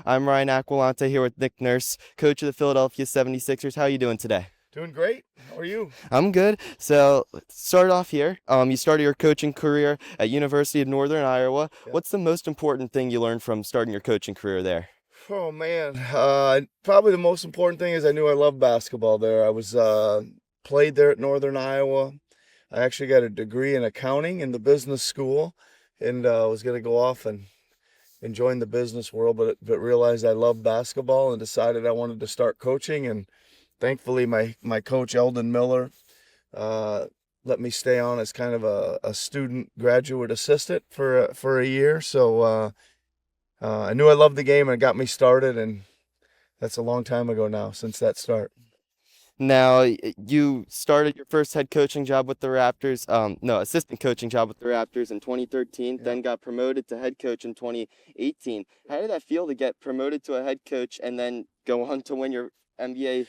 I'm Ryan Aquilante here with Nick Nurse, coach of the Philadelphia 76ers. How are you doing today? Doing great. How are you? I'm good. So let's start off here. You started your coaching career at University of Northern Iowa. Yep. What's the most important thing you learned from starting your coaching career there? Oh man, probably the most important thing is I knew I loved basketball there. I was played there at Northern Iowa. I actually got a degree in accounting in the business school, and was going to go off and join the business world, but realized I loved basketball and decided I wanted to start coaching. And thankfully, my coach Eldon Miller uh, let me stay on as kind of a student graduate assistant for a year. So. I knew I loved the game and it got me started, and that's a long time ago now since that start. Now, you started your first head coaching job with the Raptors, no, assistant coaching job with the Raptors in 2013, Yeah. then got promoted to head coach in 2018. How did that feel to get promoted to a head coach and then go on to win your NBA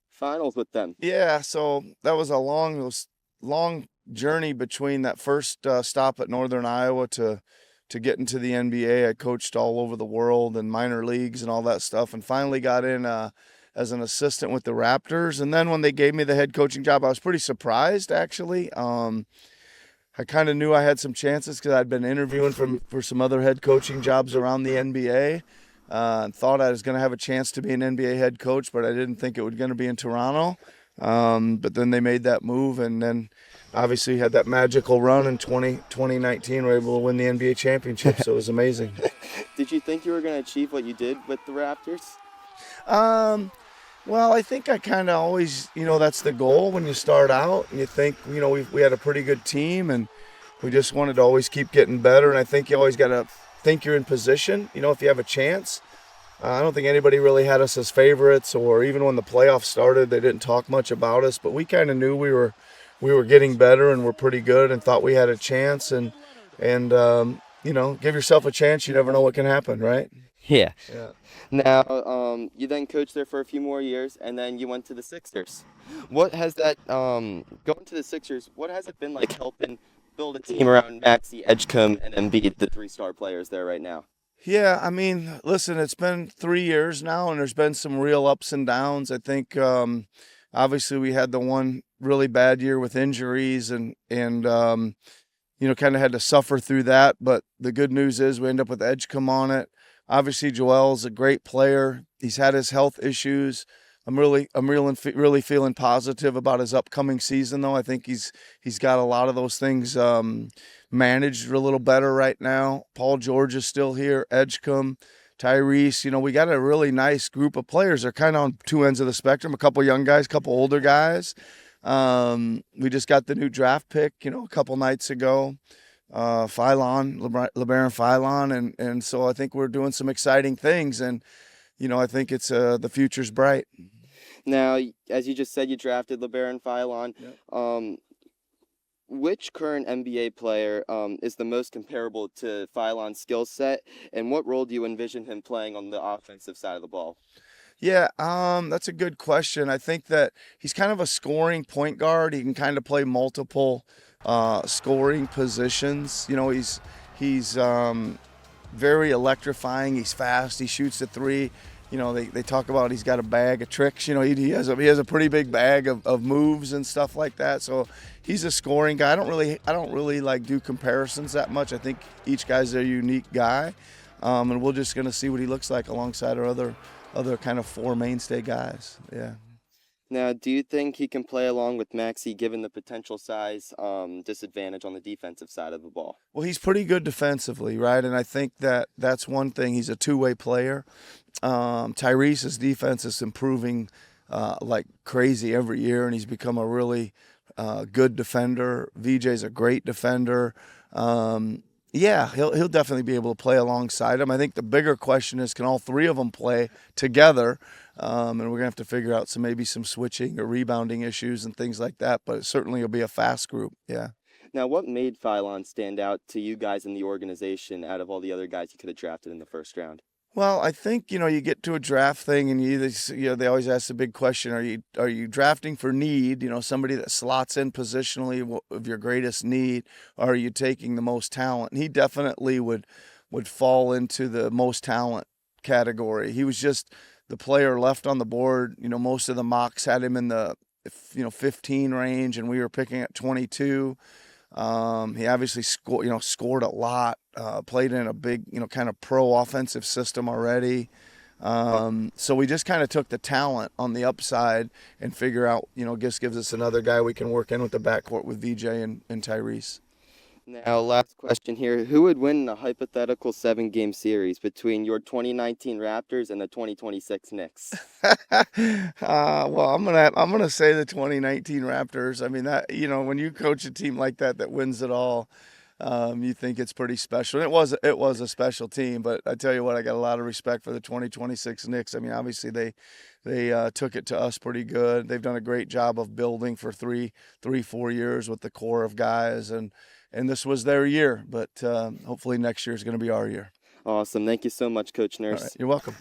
finals with them? Yeah, so that was a long journey between that first stop at Northern Iowa to get into the NBA. I coached all over the world and minor leagues and all that stuff, and finally got in as an assistant with the Raptors. And then when they gave me the head coaching job, I was pretty surprised actually. I kind of knew I had some chances because I'd been interviewing for some other head coaching jobs around the NBA. And thought I was going to have a chance to be an NBA head coach, but I didn't think it was going to be in Toronto. But then they made that move, and then obviously had that magical run in 2019. We were able to win the NBA championship, so it was amazing. Did you think you were going to achieve what you did with the Raptors? Um, well, I think I kind of always, that's the goal when you start out, and you think, we had a pretty good team, and we just wanted to always keep getting better. And I think you always got to think you're in position, if you have a chance. I don't think anybody really had us as favorites, or even when the playoffs started, they didn't talk much about us. But we kind of knew we were getting better and we're pretty good, and thought we had a chance. And give yourself a chance. You never know what can happen, right? Yeah. Yeah. Now, you then coached there for a few more years, and then you went to the Sixers. What has that, going to the Sixers, what has it been like helping build a team around Maxey, Edgecombe, and Embiid, the three-star players there right now? Yeah, I mean, listen, it's been 3 years now, and there's been some real ups and downs. I think obviously we had the one really bad year with injuries, and kind of had to suffer through that. But the good news is we end up with Edgecombe on it. Obviously, Joel's a great player. He's had his health issues. I'm really feeling positive about his upcoming season, though. I think he's got a lot of those things managed a little better right now. Paul George is still here. Edgecombe, Tyrese. We got a really nice group of players. They're kind of on two ends of the spectrum. A couple young guys, a couple older guys. We just got the new draft pick, a couple nights ago. LeBaron Philon, and so I think we're doing some exciting things, and I think it's the future's bright. Now, as you just said, you drafted LeBaron Philon. Yep. Which current NBA player is the most comparable to Philon's skill set, and what role do you envision him playing on the offensive side of the ball? Yeah, that's a good question. I think that he's kind of a scoring point guard. He can kind of play multiple scoring positions. He's very electrifying. He's fast. He shoots the three. They talk about he's got a bag of tricks. He has a pretty big bag of moves and stuff like that. So he's a scoring guy. I don't really like do comparisons that much. I think each guy's a unique guy, and we're just gonna see what he looks like alongside our other kind of four mainstay guys. Yeah. Now, do you think he can play along with Maxey given the potential size disadvantage on the defensive side of the ball? Well, he's pretty good defensively, right? And I think that's one thing. He's a two-way player. Tyrese's defense is improving like crazy every year, and he's become a really good defender. VJ's a great defender. Yeah, he'll definitely be able to play alongside him. I think the bigger question is, can all three of them play together? And we're gonna have to figure out maybe some switching or rebounding issues and things like that. But it certainly will be a fast group. Yeah. Now, what made Philon stand out to you guys in the organization out of all the other guys you could have drafted in the first round? Well, I think you get to a draft thing, and they always ask the big question: Are you drafting for need? Somebody that slots in positionally of your greatest need, or are you taking the most talent? And he definitely would fall into the most talent category. He was just the player left on the board. You know, most of the mocks had him in the 15 range, and we were picking at 22. He obviously scored a lot. Played in a big, kind of pro offensive system already. So we just kind of took the talent on the upside and figure out, gives us another guy we can work in with the backcourt with VJ and Tyrese. Now, last question here. Who would win in a hypothetical 7-game series between your 2019 Raptors and the 2026 Knicks? Well, I'm gonna say the 2019 Raptors. I mean, that, when you coach a team like that wins it all, you think it's pretty special. And it was a special team, but I tell you what, I got a lot of respect for the 2026 Knicks. I mean, obviously they took it to us pretty good. They've done a great job of building for 4 years with the core of guys, and this was their year. But hopefully next year is going to be our year. Awesome. Thank you so much, Coach Nurse. All right, you're welcome.